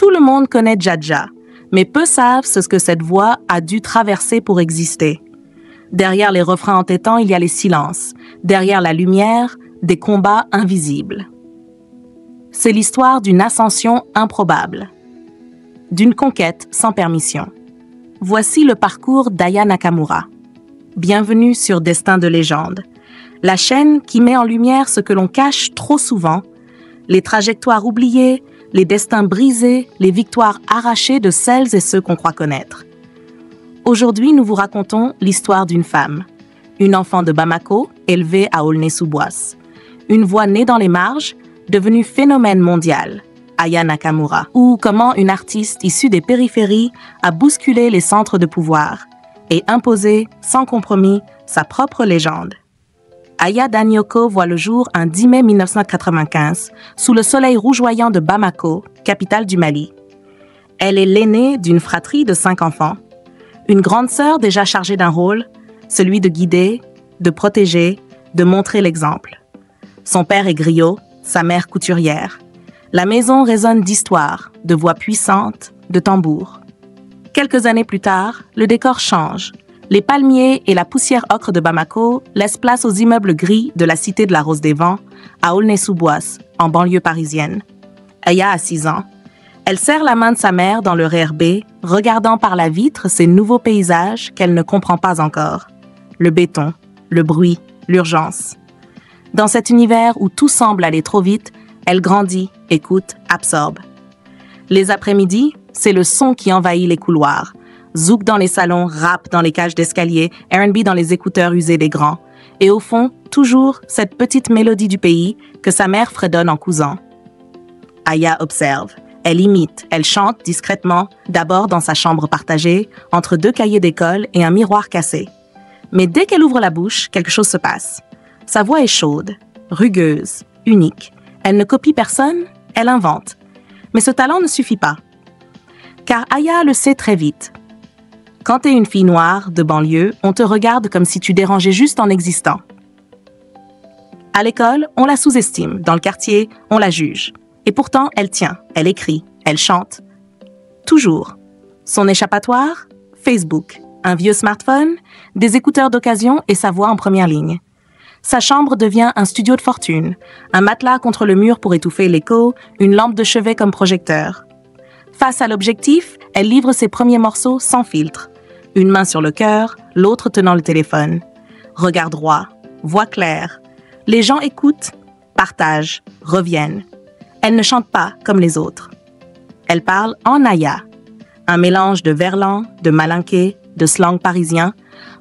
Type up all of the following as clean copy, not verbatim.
Tout le monde connaît Dja, mais peu savent ce que cette voix a dû traverser pour exister. Derrière les refrains entêtants, il y a les silences. Derrière la lumière, des combats invisibles. C'est l'histoire d'une ascension improbable, d'une conquête sans permission. Voici le parcours d'Aya Nakamura. Bienvenue sur Destin de légende, la chaîne qui met en lumière ce que l'on cache trop souvent, les trajectoires oubliées, les destins brisés, les victoires arrachées de celles et ceux qu'on croit connaître. Aujourd'hui, nous vous racontons l'histoire d'une femme, une enfant de Bamako, élevée à Aulnay-sous-Bois, une voix née dans les marges, devenue phénomène mondial, Aya Nakamura, ou comment une artiste issue des périphéries a bousculé les centres de pouvoir et imposé, sans compromis, sa propre légende. Aya Danyoko voit le jour un 10 mai 1995, sous le soleil rougeoyant de Bamako, capitale du Mali. Elle est l'aînée d'une fratrie de 5 enfants, une grande sœur déjà chargée d'un rôle, celui de guider, de protéger, de montrer l'exemple. Son père est griot, sa mère couturière. La maison résonne d'histoires, de voix puissantes, de tambours. Quelques années plus tard, le décor change. Les palmiers et la poussière ocre de Bamako laissent place aux immeubles gris de la cité de la Rose des Vents, à Aulnay-sous-Bois, en banlieue parisienne. Aya a 6 ans. Elle serre la main de sa mère dans le RER-B, regardant par la vitre ces nouveaux paysages qu'elle ne comprend pas encore. Le béton, le bruit, l'urgence. Dans cet univers où tout semble aller trop vite, elle grandit, écoute, absorbe. Les après-midi, c'est le son qui envahit les couloirs. Zouk dans les salons, rap dans les cages d'escalier, R&B dans les écouteurs usés des grands. Et au fond, toujours cette petite mélodie du pays que sa mère fredonne en cousant. Aya observe. Elle imite, elle chante discrètement, d'abord dans sa chambre partagée, entre 2 cahiers d'école et un miroir cassé. Mais dès qu'elle ouvre la bouche, quelque chose se passe. Sa voix est chaude, rugueuse, unique. Elle ne copie personne, elle invente. Mais ce talent ne suffit pas. Car Aya le sait très vite. Quand t'es une fille noire, de banlieue, on te regarde comme si tu dérangeais juste en existant. À l'école, on la sous-estime. Dans le quartier, on la juge. Et pourtant, elle tient, elle écrit, elle chante. Toujours. Son échappatoire? Facebook. Un vieux smartphone, des écouteurs d'occasion et sa voix en première ligne. Sa chambre devient un studio de fortune. Un matelas contre le mur pour étouffer l'écho, une lampe de chevet comme projecteur. Face à l'objectif, elle livre ses premiers morceaux sans filtre. Une main sur le cœur, l'autre tenant le téléphone. Regard droit, voix claire. Les gens écoutent, partagent, reviennent. Elle ne chante pas comme les autres. Elle parle en Aya, un mélange de verlan, de malinké, de slang parisien,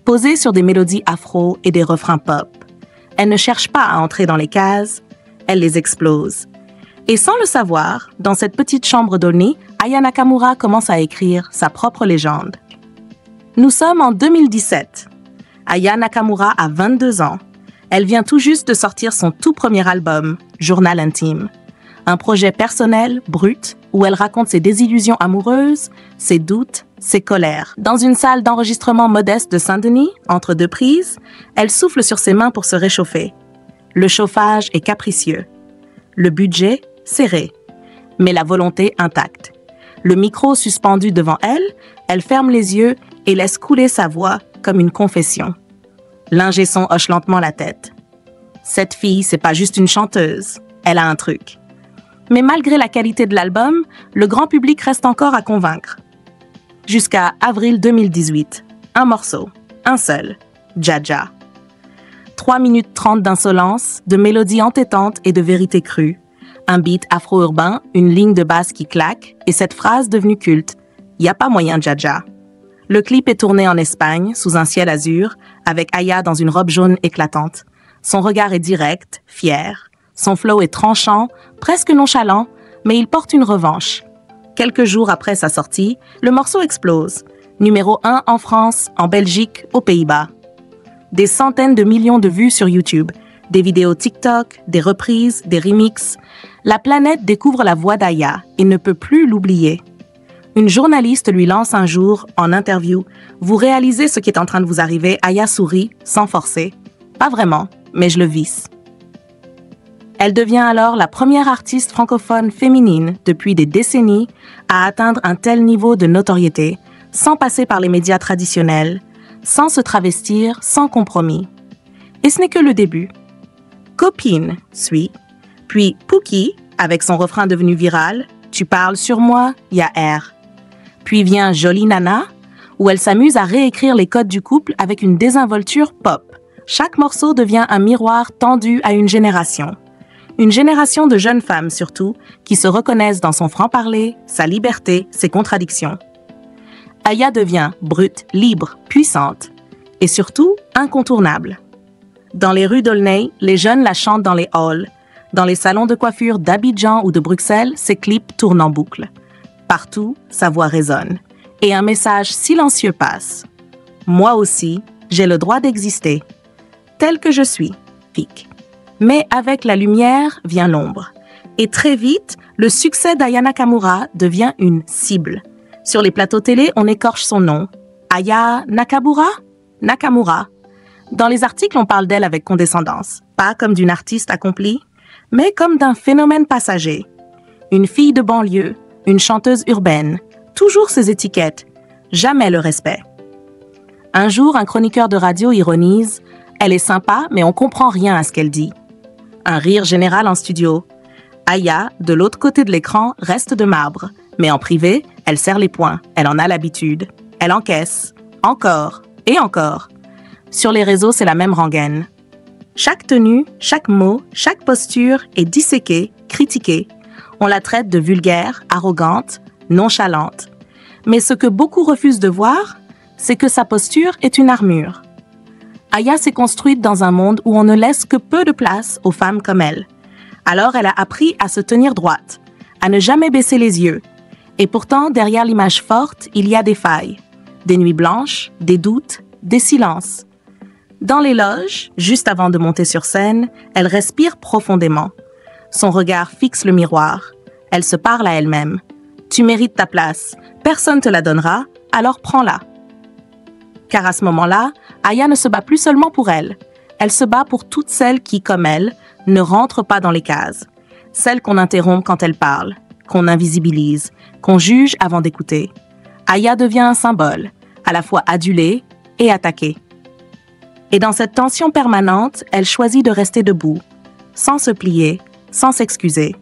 posé sur des mélodies afro et des refrains pop. Elle ne cherche pas à entrer dans les cases, elle les explose. Et sans le savoir, dans cette petite chambre d'Aulnay, Aya Nakamura commence à écrire sa propre légende. Nous sommes en 2017. Aya Nakamura a 22 ans. Elle vient tout juste de sortir son tout premier album, Journal intime. Un projet personnel, brut, où elle raconte ses désillusions amoureuses, ses doutes, ses colères. Dans une salle d'enregistrement modeste de Saint-Denis, entre 2 prises, elle souffle sur ses mains pour se réchauffer. Le chauffage est capricieux. Le budget, serré. Mais la volonté intacte. Le micro suspendu devant elle, elle ferme les yeux et laisse couler sa voix comme une confession. L'ingé son hoche lentement la tête. Cette fille, c'est pas juste une chanteuse. Elle a un truc. Mais malgré la qualité de l'album, le grand public reste encore à convaincre. Jusqu'à avril 2018, un morceau, un seul, Dja. 3 minutes 30 d'insolence, de mélodies entêtantes et de vérité crue. Un beat afro-urbain, une ligne de basse qui claque et cette phrase devenue culte. Y a pas moyen Dja. Le clip est tourné en Espagne, sous un ciel azur, avec Aya dans une robe jaune éclatante. Son regard est direct, fier. Son flow est tranchant, presque nonchalant, mais il porte une revanche. Quelques jours après sa sortie, le morceau explose. Numéro 1 en France, en Belgique, aux Pays-Bas. Des centaines de millions de vues sur YouTube, des vidéos TikTok, des reprises, des remixes. La planète découvre la voix d'Aya et ne peut plus l'oublier. Une journaliste lui lance un jour, en interview, « Vous réalisez ce qui est en train de vous arriver ?» Aya sourit, sans forcer. « Pas vraiment, mais je le visse. » Elle devient alors la première artiste francophone féminine depuis des décennies à atteindre un tel niveau de notoriété, sans passer par les médias traditionnels, sans se travestir, sans compromis. Et ce n'est que le début. Copine suit, puis Pookie, avec son refrain devenu viral, Tu parles sur moi, y a R. Puis vient Jolie Nana, où elle s'amuse à réécrire les codes du couple avec une désinvolture pop. Chaque morceau devient un miroir tendu à une génération. Une génération de jeunes femmes surtout, qui se reconnaissent dans son franc-parler, sa liberté, ses contradictions. Aya devient brute, libre, puissante et surtout incontournable. Dans les rues d'Aulnay, les jeunes la chantent dans les halls. Dans les salons de coiffure d'Abidjan ou de Bruxelles, ses clips tournent en boucle. Partout, sa voix résonne. Et un message silencieux passe. Moi aussi, j'ai le droit d'exister. Tel que je suis, pique. Mais avec la lumière vient l'ombre. Et très vite, le succès d'Aya Nakamura devient une cible. Sur les plateaux télé, on écorche son nom. Aya Nakamura? Nakamura. Dans les articles, on parle d'elle avec condescendance. Pas comme d'une artiste accomplie, mais comme d'un phénomène passager. Une fille de banlieue, une chanteuse urbaine, toujours ces étiquettes, jamais le respect. Un jour, un chroniqueur de radio ironise « Elle est sympa, mais on comprend rien à ce qu'elle dit ». Un rire général en studio. Aya, de l'autre côté de l'écran, reste de marbre, mais en privé, elle serre les poings, elle en a l'habitude. Elle encaisse, encore et encore. Sur les réseaux, c'est la même rengaine. Chaque tenue, chaque mot, chaque posture est disséquée, critiquée. On la traite de vulgaire, arrogante, nonchalante. Mais ce que beaucoup refusent de voir, c'est que sa posture est une armure. Aya s'est construite dans un monde où on ne laisse que peu de place aux femmes comme elle. Alors elle a appris à se tenir droite, à ne jamais baisser les yeux. Et pourtant, derrière l'image forte, il y a des failles. Des nuits blanches, des doutes, des silences. Dans les loges, juste avant de monter sur scène, elle respire profondément. Son regard fixe le miroir. Elle se parle à elle-même. « Tu mérites ta place. Personne te la donnera, alors prends-la. » Car à ce moment-là, Aya ne se bat plus seulement pour elle. Elle se bat pour toutes celles qui, comme elle, ne rentrent pas dans les cases. Celles qu'on interrompt quand elles parlent, qu'on invisibilise, qu'on juge avant d'écouter. Aya devient un symbole, à la fois adulée et attaquée. Et dans cette tension permanente, elle choisit de rester debout, sans se plier, sans s'excuser.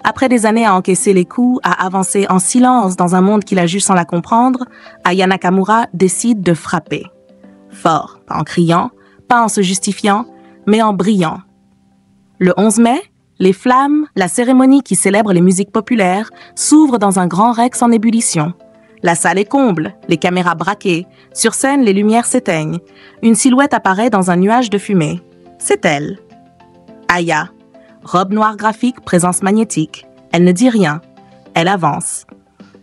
Après des années à encaisser les coups, à avancer en silence dans un monde qui la juge sans la comprendre, Aya Nakamura décide de frapper. Fort, pas en criant, pas en se justifiant, mais en brillant. Le 11 mai, les flammes, la cérémonie qui célèbre les musiques populaires, s'ouvrent dans un grand Rex en ébullition. La salle est comble, les caméras braquées. Sur scène, les lumières s'éteignent. Une silhouette apparaît dans un nuage de fumée. C'est elle. Aya. Robe noire graphique, présence magnétique. Elle ne dit rien. Elle avance.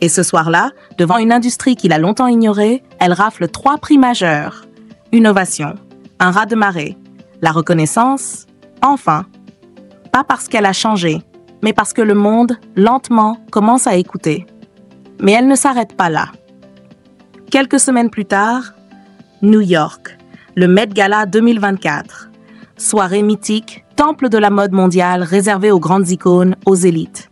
Et ce soir-là, devant une industrie qui l'a longtemps ignorée, elle rafle 3 prix majeurs. Une ovation, un raz de marée, la reconnaissance, enfin. Pas parce qu'elle a changé, mais parce que le monde, lentement, commence à écouter. Mais elle ne s'arrête pas là. Quelques semaines plus tard, New York, le Met Gala 2024. Soirée mythique, temple de la mode mondiale réservé aux grandes icônes, aux élites.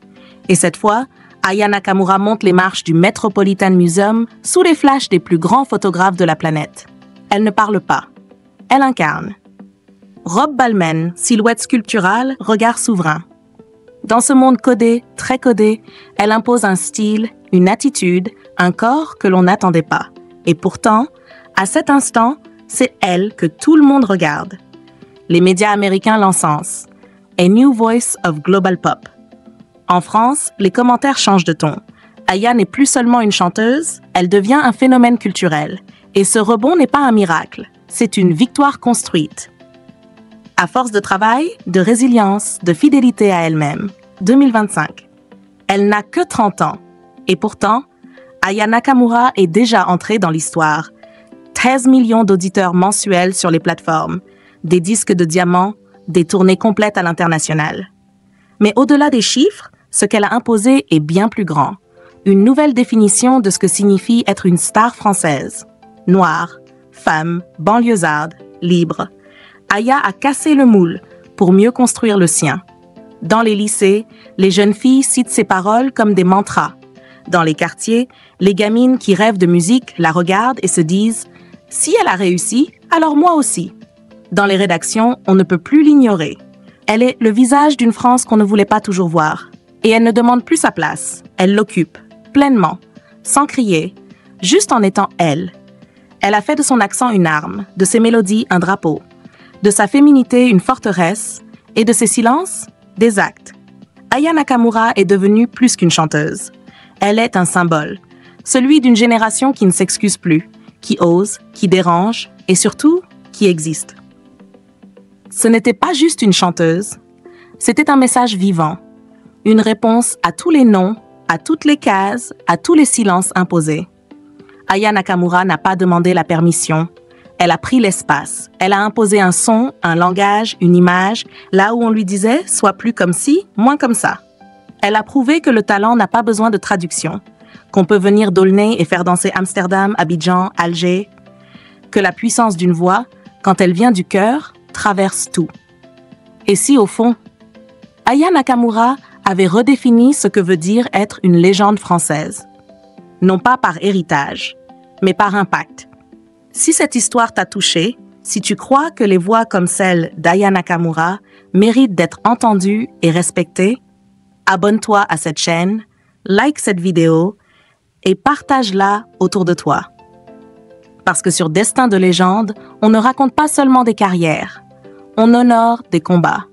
Et cette fois, Aya Nakamura monte les marches du Metropolitan Museum sous les flashs des plus grands photographes de la planète. Elle ne parle pas. Elle incarne. Robe Balmain, silhouette sculpturale, regard souverain. Dans ce monde codé, très codé, elle impose un style, une attitude, un corps que l'on n'attendait pas. Et pourtant, à cet instant, c'est elle que tout le monde regarde. Les médias américains l'encensent. A new voice of global pop. En France, les commentaires changent de ton. Aya n'est plus seulement une chanteuse, elle devient un phénomène culturel. Et ce rebond n'est pas un miracle, c'est une victoire construite. À force de travail, de résilience, de fidélité à elle-même. 2025. Elle n'a que 30 ans. Et pourtant, Aya Nakamura est déjà entrée dans l'histoire. 13 millions d'auditeurs mensuels sur les plateformes, des disques de diamants, des tournées complètes à l'international. Mais au-delà des chiffres, ce qu'elle a imposé est bien plus grand. Une nouvelle définition de ce que signifie être une star française. Noire, femme, banlieusarde, libre. Aya a cassé le moule pour mieux construire le sien. Dans les lycées, les jeunes filles citent ses paroles comme des mantras. Dans les quartiers, les gamines qui rêvent de musique la regardent et se disent « Si elle a réussi, alors moi aussi ». Dans les rédactions, on ne peut plus l'ignorer. Elle est le visage d'une France qu'on ne voulait pas toujours voir. Et elle ne demande plus sa place. Elle l'occupe, pleinement, sans crier, juste en étant elle. Elle a fait de son accent une arme, de ses mélodies un drapeau, de sa féminité une forteresse et de ses silences des actes. Aya Nakamura est devenue plus qu'une chanteuse. Elle est un symbole, celui d'une génération qui ne s'excuse plus, qui ose, qui dérange et surtout qui existe. Ce n'était pas juste une chanteuse, c'était un message vivant, une réponse à tous les noms, à toutes les cases, à tous les silences imposés. Aya Nakamura n'a pas demandé la permission, elle a pris l'espace, elle a imposé un son, un langage, une image, là où on lui disait « sois plus comme ci, moins comme ça ». Elle a prouvé que le talent n'a pas besoin de traduction, qu'on peut venir d'Aulnay et faire danser Amsterdam, Abidjan, Alger, que la puissance d'une voix, quand elle vient du cœur, traverse tout. Et si, au fond, Aya Nakamura avait redéfini ce que veut dire être une légende française, non pas par héritage, mais par impact. Si cette histoire t'a touché, si tu crois que les voix comme celle d'Aya Nakamura méritent d'être entendues et respectées, abonne-toi à cette chaîne, like cette vidéo et partage-la autour de toi. Parce que sur Destin de légende, on ne raconte pas seulement des carrières, on honore des combats.